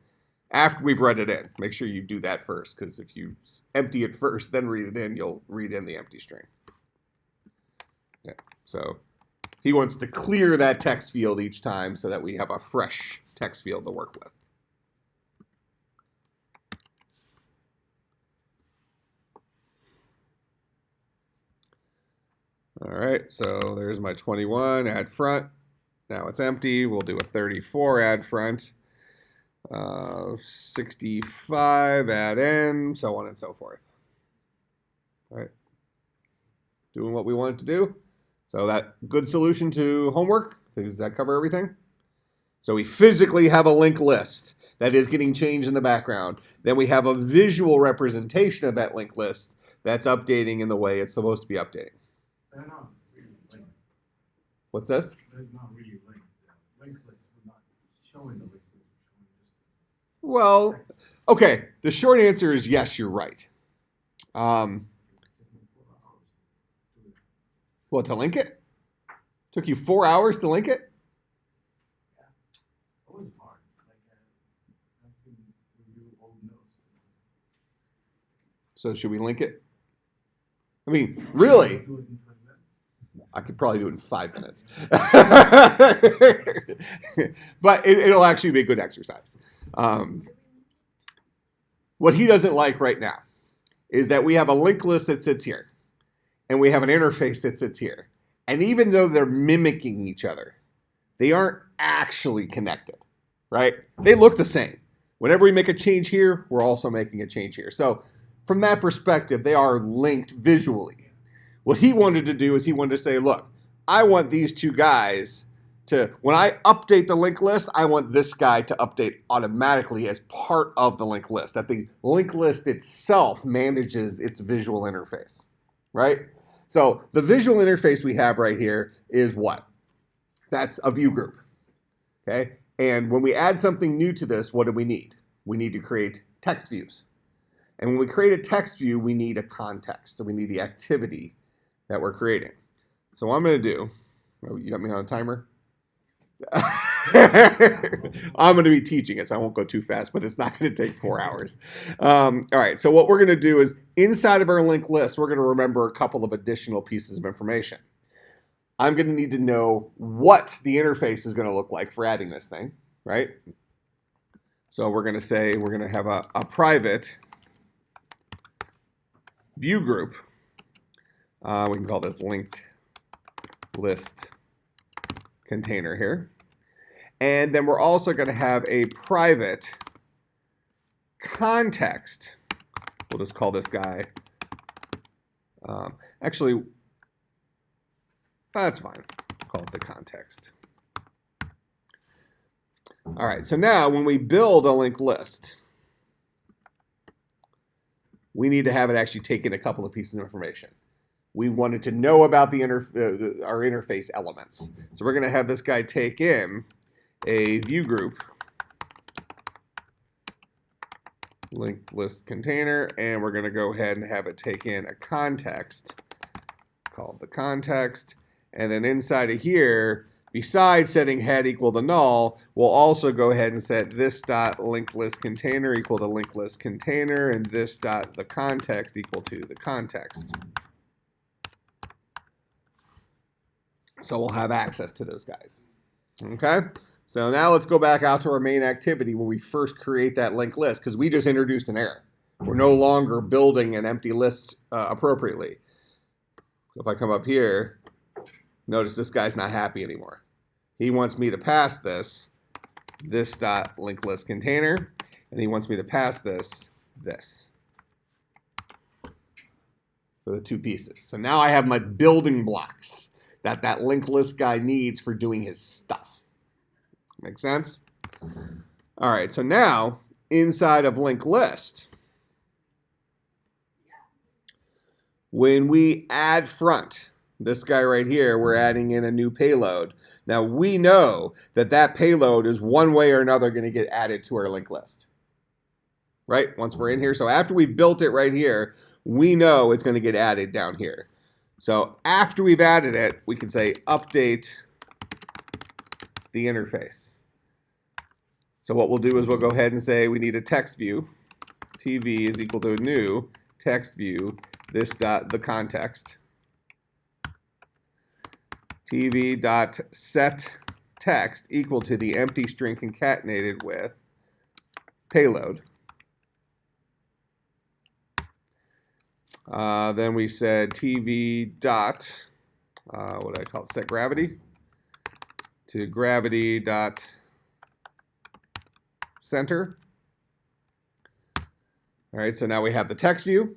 After we've read it in, make sure you do that first, because if you empty it first, then read it in, you'll read in the empty string. Yeah, so he wants to clear that text field each time so that we have a fresh text field to work with. All right, so there's my 21, add front. Now it's empty. We'll do a 34, add front. 65, add in, so on and so forth. All right, doing what we want it to do. So that good solution to homework. Does that cover everything? So we physically have a linked list that is getting changed in the background. Then we have a visual representation of that linked list that's updating in the way it's supposed to be updating. They're not really linked. What's this? They're not really linked. Linked list, we're not showing the linked list. Well, okay. The short answer is yes, you're right. What, to link it? Took you 4 hours to link it? It was hard. Like, I have to review old notes. So should we link it? I mean, really? Do it in 20 minutes. I could probably do it in 5 minutes. But it'll actually be a good exercise. What he doesn't like right now is that we have a linked list that sits here, and we have an interface that sits here. And even though they're mimicking each other, they aren't actually connected, right? They look the same. Whenever we make a change here, we're also making a change here. So from that perspective, they are linked visually. What he wanted to do is he wanted to say, look, I want these two guys to, when I update the linked list, I want this guy to update automatically as part of the linked list, that the linked list itself manages its visual interface, right? So the visual interface we have right here is what? That's a view group, okay? And when we add something new to this, what do we need? We need to create text views. And when we create a text view, we need a context. So we need the activity that we're creating. So what I'm going to do, oh, you got me on a timer? I'm going to be teaching it, so I won't go too fast, but it's not going to take 4 hours. All right, so what we're going to do is inside of our linked list, we're going to remember a couple of additional pieces of information. I'm going to need to know what the interface is going to look like for adding this thing, right? So we're going to say we're going to have a private view group. We can call this linked list container here. And then we're also going to have a private context. We'll just call this guy. Actually, that's fine. Call it the context. All right, so now when we build a linked list, we need to have it actually take in a couple of pieces of information. We wanted to know about our interface elements. So we're going to have this guy take in a view group linked list container, and we're going to go ahead and have it take in a context called the context. And then inside of here, besides setting head equal to null, we'll also go ahead and set this dot linked list container equal to linked list container, and this dot the context equal to the context. So we'll have access to those guys. Okay? So now let's go back out to our main activity where we first create that linked list, because we just introduced an error. We're no longer building an empty list appropriately. So if I come up here, notice this guy's not happy anymore. He wants me to pass this dot linked list container, and he wants me to pass this. For the two pieces. So now I have my building blocks that linked list guy needs for doing his stuff. Make sense? All right, so now inside of linked list, when we add front, this guy right here, we're adding in a new payload. Now we know that payload is one way or another going to get added to our linked list. right? Once we're in here. So after we've built it right here, we know it's going to get added down here. So after we've added it, we can say update the interface. So what we'll do is we'll go ahead and say we need a text view. TV is equal to a new text view, this dot the context. TV dot set text equal to the empty string concatenated with payload. Then we said TV dot, what do I call it, set gravity to gravity dot center. All right, so now we have the text view.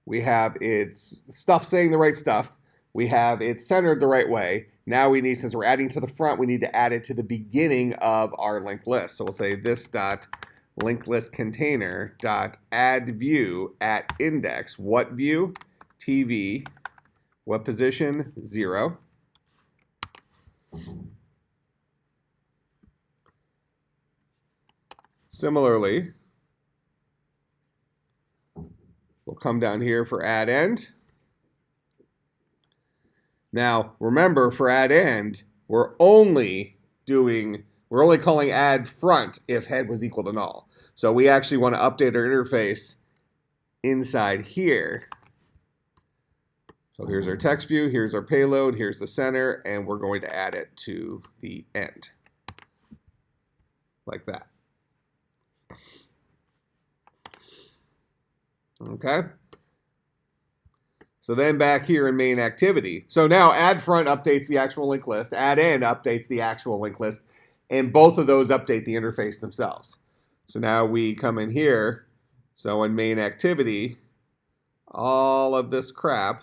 We have its stuff saying the right stuff. We have it centered the right way. Now we need, since we're adding to the front, we need to add it to the beginning of our linked list. So we'll say this dot linked list container dot add view at index. What view? TV. What position? 0. Similarly, we'll come down here for add end. Now, remember, for add end, we're only calling add front if head was equal to null. So we actually want to update our interface inside here. So here's our text view, here's our payload, here's the center, and we're going to add it to the end. Like that. Okay. So then back here in main activity. So now add front updates the actual linked list, add end updates the actual linked list, and both of those update the interface themselves. So now we come in here. So in main activity, all of this crap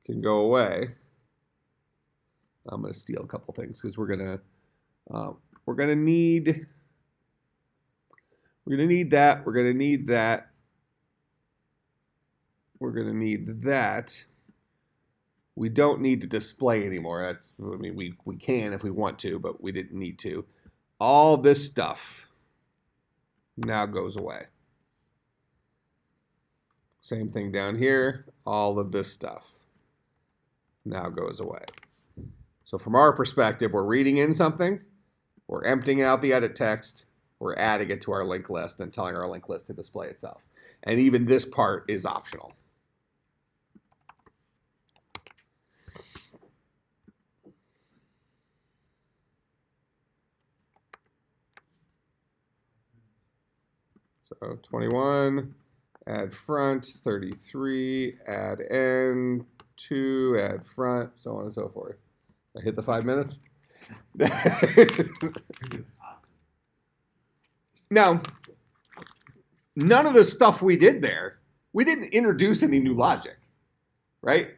can go away. I'm going to steal a couple things because we're going to need that. We're going to need that. We're going to need that. We don't need to display anymore. We can if we want to, but we didn't need to. All this stuff now goes away. Same thing down here. All of this stuff now goes away. So from our perspective, we're reading in something, we're emptying out the edit text, we're adding it to our linked list and telling our linked list to display itself. And even this part is optional. So 21, add front, 33, add end, 2, add front, so on and so forth. I hit the 5 minutes. Now, none of the stuff we did there, we didn't introduce any new logic, right?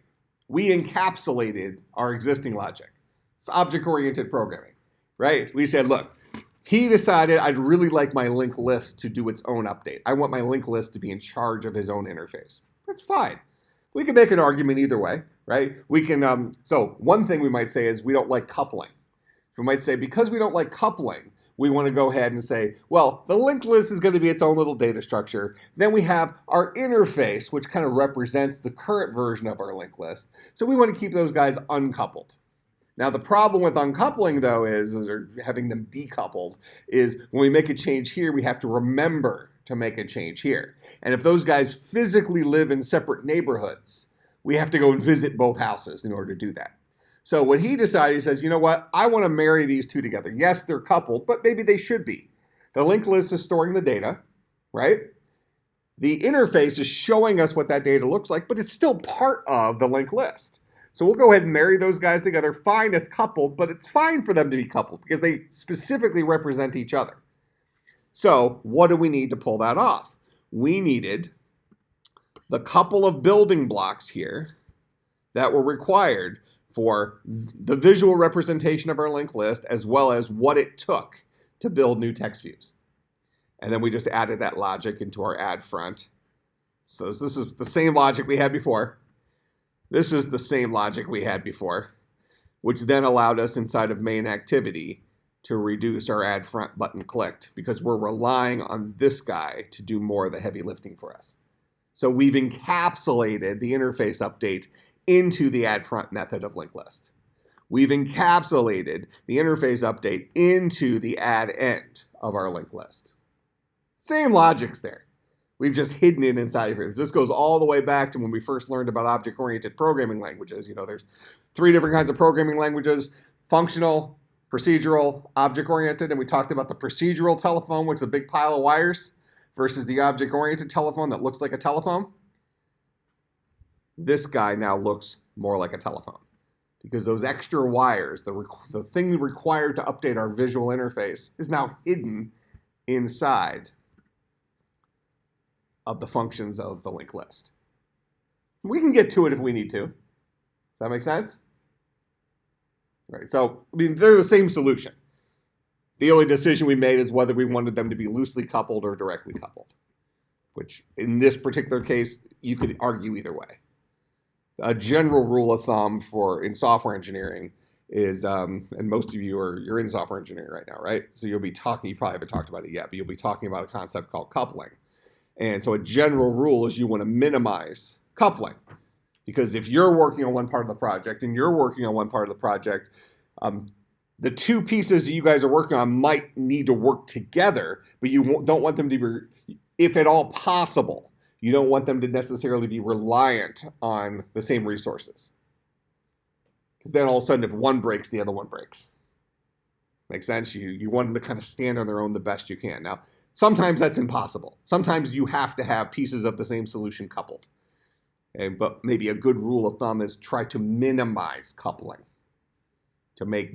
We encapsulated our existing logic. It's object-oriented programming, right? We said, look, he decided I'd really like my linked list to do its own update. I want my linked list to be in charge of his own interface. That's fine. We can make an argument either way, right? We can, so one thing we might say is we don't like coupling. We might say because we don't like coupling, we want to go ahead and say, well, the linked list is going to be its own little data structure. Then we have our interface, which kind of represents the current version of our linked list. So we want to keep those guys uncoupled. Now, the problem with uncoupling, though, or having them decoupled, is when we make a change here, we have to remember to make a change here. And if those guys physically live in separate neighborhoods, we have to go and visit both houses in order to do that. So what he decided, he says, you know what? I want to marry these two together. Yes, they're coupled, but maybe they should be. The linked list is storing the data, right? The interface is showing us what that data looks like, but it's still part of the linked list. So we'll go ahead and marry those guys together. Fine, it's coupled, but it's fine for them to be coupled because they specifically represent each other. So what do we need to pull that off? We needed the couple of building blocks here that were required for the visual representation of our linked list as well as what it took to build new text views. And then we just added that logic into our add front. So this is the same logic we had before. This is the same logic we had before, which then allowed us inside of main activity to reduce our add front button clicked because we're relying on this guy to do more of the heavy lifting for us. So we've encapsulated the interface update into the add front method of linked list. We've encapsulated the interface update into the add end of our linked list. Same logic's there. We've just hidden it inside of here. This goes all the way back to when we first learned about object-oriented programming languages. You know, there's 3 different kinds of programming languages: functional, procedural, object-oriented, and we talked about the procedural telephone, which is a big pile of wires, versus the object-oriented telephone that looks like a telephone. This guy now looks more like a telephone because those extra wires, the thing required to update our visual interface, is now hidden inside of the functions of the linked list. We can get to it if we need to. Does that make sense? Right. So, I mean, they're the same solution. The only decision we made is whether we wanted them to be loosely coupled or directly coupled, which in this particular case, you could argue either way. A general rule of thumb in software engineering is, and most of you're in software engineering right now, right? So you probably haven't talked about it yet, but you'll be talking about a concept called coupling. And so a general rule is you want to minimize coupling. Because if you're working on one part of the project and you're working on one part of the project, the 2 pieces that you guys are working on might need to work together, but you don't want them to be, if at all possible, you don't want them to necessarily be reliant on the same resources. Because then all of a sudden, if one breaks, the other one breaks. Makes sense? You want them to kind of stand on their own the best you can. Now, sometimes that's impossible. Sometimes you have to have pieces of the same solution coupled. But maybe a good rule of thumb is try to minimize coupling to make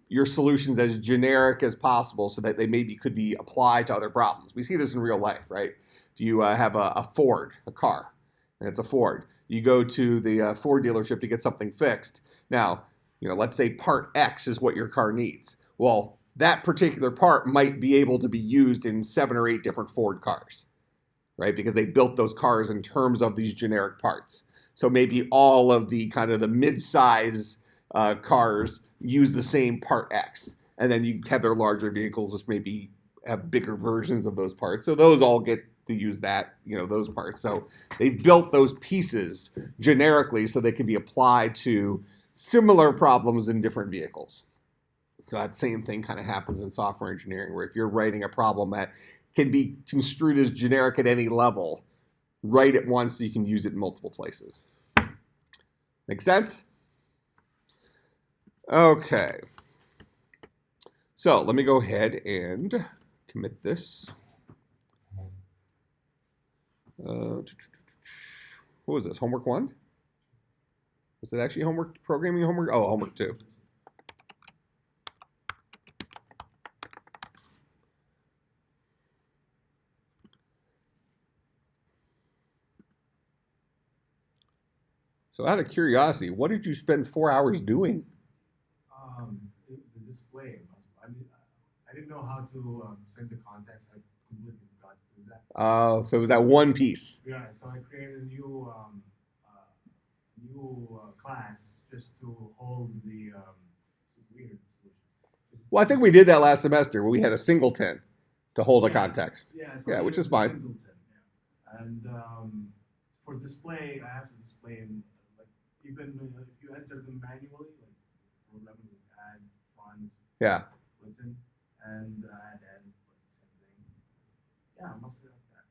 your solutions as generic as possible so that they maybe could be applied to other problems. We see this in real life, right? If you have a Ford, a car, and it's a Ford, you go to the Ford dealership to get something fixed. Now, let's say part X is what your car needs. Well, that particular part might be able to be used in 7 or 8 different Ford cars, right? Because they built those cars in terms of these generic parts. So maybe all of the kind of the mid-size cars use the same part X. And then you have their larger vehicles which maybe have bigger versions of those parts. So those all get to use that, those parts. So they've built those pieces generically so they can be applied to similar problems in different vehicles. So that same thing kind of happens in software engineering, where if you're writing a problem that can be construed as generic at any level, write it once so you can use it in multiple places. Make sense? Okay. So let me go ahead and commit this. What was this? Homework 1? Was it actually homework, programming homework? Oh, homework 2. So out of curiosity, what did you spend 4 hours doing? The display. I didn't know how to send the context. I completely forgot to do that. So it was that one piece. Yeah, so I created a new class just to hold the weird solution. Well, I think we did that last semester where we had a singleton to hold a context. Yeah, Yeah, which is fine. Singleton, yeah. And for display, I have to display in even if you enter them manually, like program would add front, Yeah. button, and add end, same thing. Yeah, I must have that.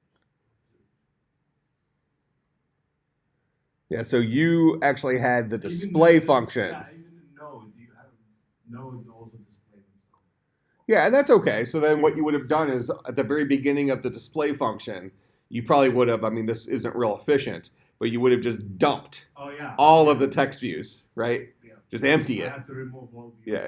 Yeah, so you actually had the display function. Yeah, even nodes, you have nodes also display themselves. Yeah, and that's okay. So then what you would have done is at the very beginning of the display function, you probably would have, this isn't real efficient, but you would have just dumped all of the text views, right? Yeah. Just empty it. I have to remove all views. Yeah.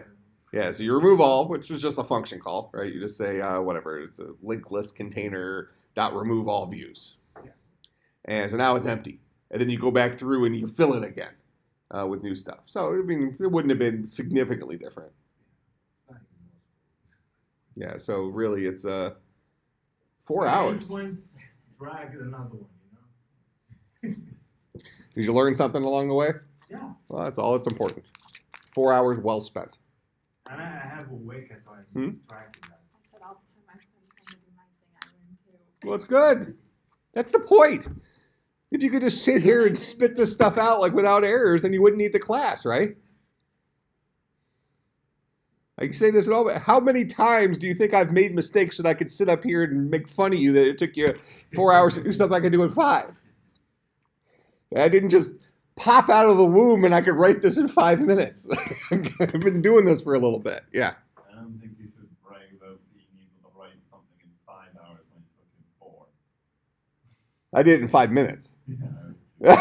Yeah, so you remove all, which was just a function call, right? You just say, whatever, it's a linked list container dot remove all views. Yeah. And so now it's empty. And then you go back through and you fill it again with new stuff. So, it wouldn't have been significantly different. Yeah, so really it's 4 hours. One drag another one, Did you learn something along the way? Yeah. Well, that's all that's important. 4 hours well spent. And I have a wake tracking that. I said all the time I spend trying to do my thing, I win too. Well, it's good. That's the point. If you could just sit here and spit this stuff out like without errors, then you wouldn't need the class, right? I say this at all. How many times do you think I've made mistakes so that I could sit up here and make fun of you that it took you 4 hours to do stuff I could do in 5? I didn't just pop out of the womb and I could write this in 5 minutes. I've been doing this for a little bit. Yeah. I don't think you should brag about being able to write something in 5 hours when it took you 4. I did it in 5 minutes. But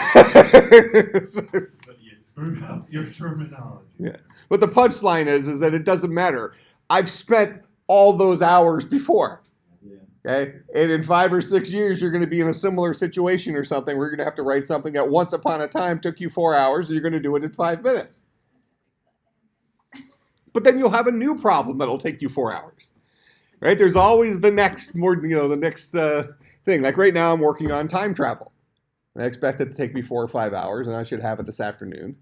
you screwed up your terminology. Yeah. But the punchline is that it doesn't matter. I've spent all those hours before. Yeah. Okay? And in 5 or 6 years, you're going to be in a similar situation or something. We're going to have to write something that once upon a time took you 4 hours, and you're going to do it in 5 minutes. But then you'll have a new problem that'll take you 4 hours. Right? There's always the next thing. Like right now, I'm working on time travel. I expect it to take me 4 or 5 hours, and I should have it this afternoon.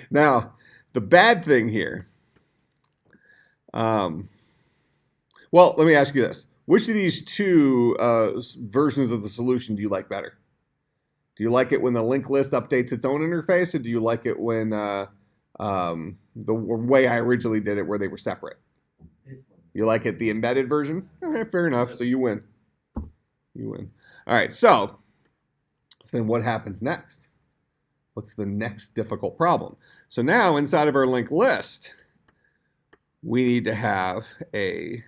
Now, the bad thing here. Well, let me ask you this: which of these two versions of the solution do you like better? Do you like it when the linked list updates its own interface, or do you like it when the way I originally did it, where they were separate? This one. You like it the embedded version? All right, fair enough. So you win. You win. All right. So then what happens next? What's the next difficult problem? So now inside of our linked list, we need to have a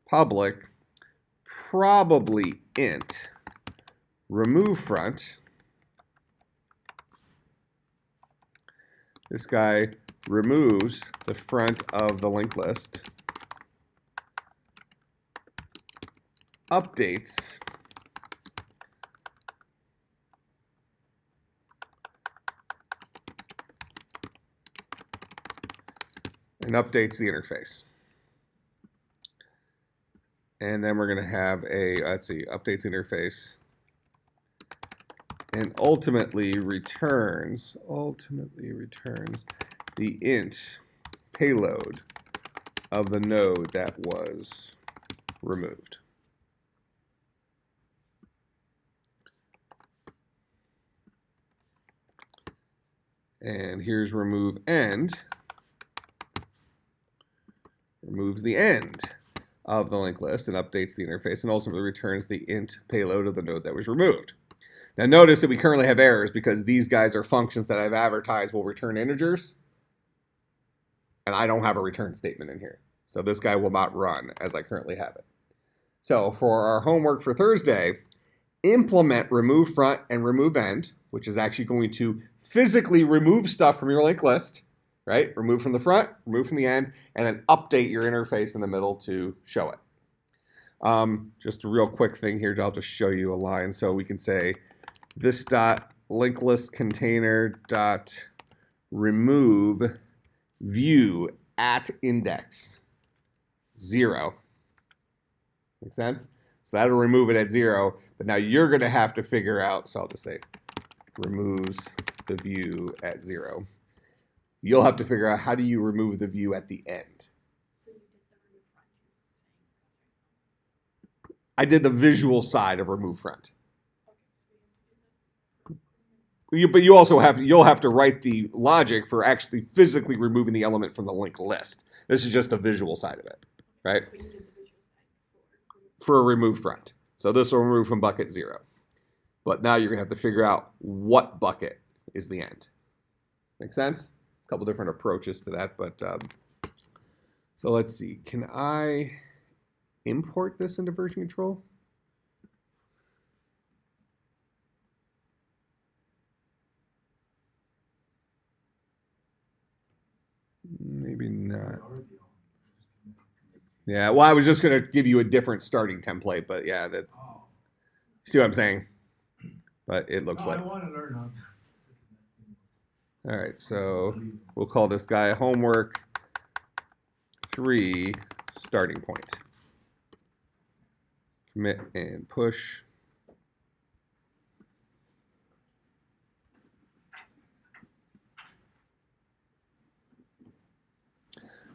public, probably int, remove front. This guy removes the front of the linked list, updates and updates the interface. And then we're going to have updates the interface and ultimately returns the int payload of the node that was removed. And here's remove end. Removes the end of the linked list and updates the interface and ultimately returns the int payload of the node that was removed. Now notice that we currently have errors because these guys are functions that I've advertised will return integers, and I don't have a return statement in here. So this guy will not run as I currently have it. So for our homework for Thursday, implement remove front and remove end, which is actually going to physically remove stuff from your linked list, right? Remove from the front, remove from the end, and then update your interface in the middle to show it. Just a real quick thing here, I'll just show you a line. So we can say this dot linked list container dot remove view at index 0. Make sense? So that'll remove it at 0, but now you're going to have to figure out, so I'll just say removes the view at 0. You'll have to figure out how do you remove the view at the end. So you did the remove front too, I did the visual side of remove front. okay, so we have to do But you'll have to write the logic for actually physically removing the element from the linked list. This is just the visual side of it, right? but you did the visual side For a remove front. So this will remove from bucket 0. But now you're going to have to figure out what bucket is the end. Make sense? A couple different approaches to that, but so let's see. Can I import this into version control? Maybe not. Yeah, well, I was just going to give you a different starting template, but yeah, that's, Oh. see what I'm saying? But it looks No, like. I want to learn how to. All right, so we'll call this guy homework 3 starting point. Commit and push.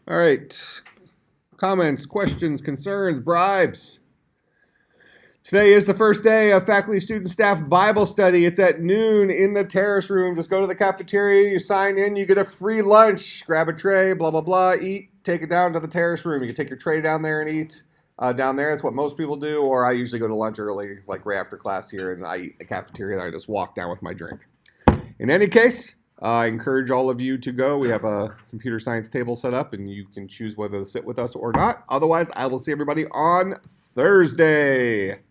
All right. Comments, questions, concerns, bribes. Today is the first day of faculty, student, staff Bible study. It's at noon in the terrace room. Just go to the cafeteria, you sign in, you get a free lunch. Grab a tray, blah, blah, blah, eat, take it down to the terrace room. You can take your tray down there and eat down there. That's what most people do, or I usually go to lunch early, like right after class here, and I eat in the cafeteria, and I just walk down with my drink. In any case, I encourage all of you to go. We have a computer science table set up, and you can choose whether to sit with us or not. Otherwise, I will see everybody on Thursday.